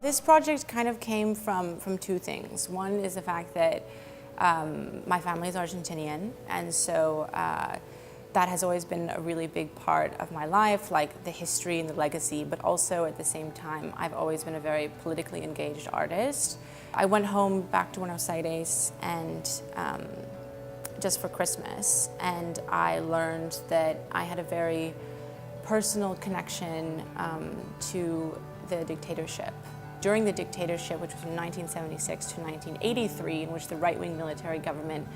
This project kind of came from two things. One is the fact that my family is Argentinian, and so that has always been a really big part of my life, like the history and the legacy, but also at the same time, I've always been a very politically engaged artist. I went home back to Buenos Aires and just for Christmas, and I learned that I had a very personal connection to the dictatorship. During the dictatorship, which was from 1976 to 1983, in which the right-wing military government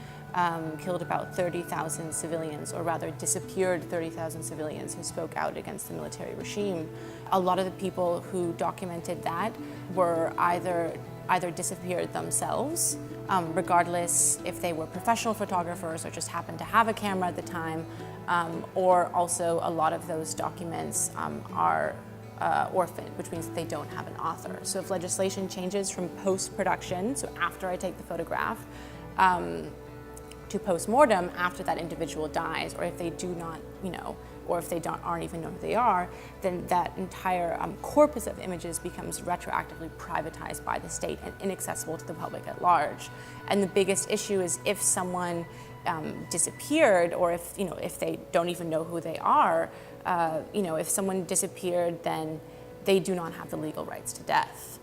killed about 30,000 civilians, or rather disappeared 30,000 civilians who spoke out against the military regime. A lot of the people who documented that were either disappeared themselves, regardless if they were professional photographers or just happened to have a camera at the time, or also a lot of those documents are orphaned, which means that they don't have an author. So if legislation changes from post-production, so after I take the photograph, to post-mortem after that individual dies, or if they do not, or if they aren't even know who they are, then that entire corpus of images becomes retroactively privatized by the state and inaccessible to the public at large. And the biggest issue is if someone disappeared, or if they don't even know who they are, if someone disappeared, then they do not have the legal rights to death,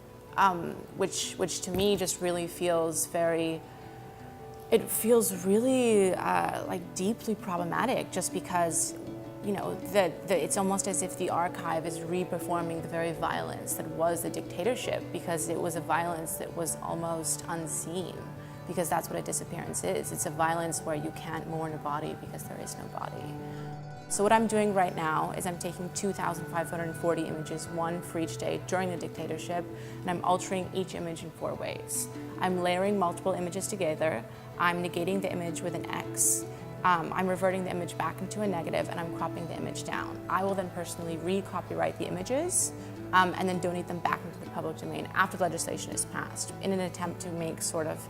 which to me just really feels really like deeply problematic, just because it's almost as if the archive is re-performing the very violence that was the dictatorship, because it was a violence that was almost unseen, because that's what a disappearance is. It's a violence where you can't mourn a body because there is no body. So what I'm doing right now is I'm taking 2,540 images, one for each day during the dictatorship, and I'm altering each image in 4 ways. I'm layering multiple images together, I'm negating the image with an X, I'm reverting the image back into a negative, and I'm cropping the image down. I will then personally re-copyright the images and then donate them back into the public domain after legislation is passed, in an attempt to make sort of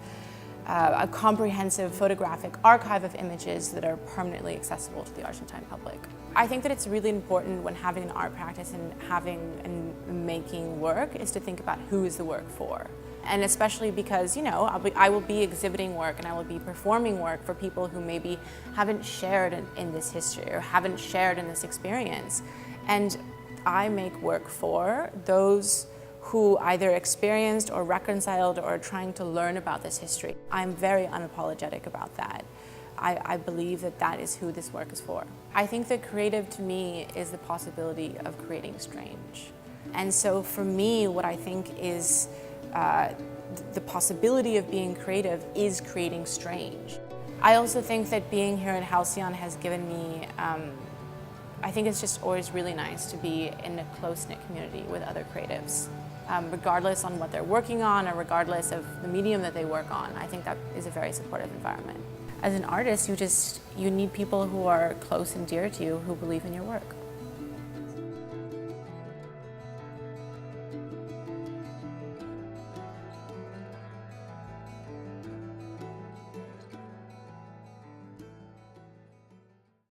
a comprehensive photographic archive of images that are permanently accessible to the Argentine public. I think that it's really important when having an art practice and having and making work is to think about who is the work for. And especially because, I will be exhibiting work and I will be performing work for people who maybe haven't shared in this history or haven't shared in this experience. And I make work for those who either experienced or reconciled or are trying to learn about this history. I'm very unapologetic about that. I believe that that is who this work is for. I think that creative to me is the possibility of creating strange. And so for me, what I think is the possibility of being creative is creating strange. I also think that being here at Halcyon has given me, I think it's just always really nice to be in a close-knit community with other creatives. Regardless on what they're working on or regardless of the medium that they work on, I think that is a very supportive environment. As an artist, you need people who are close and dear to you who believe in your work.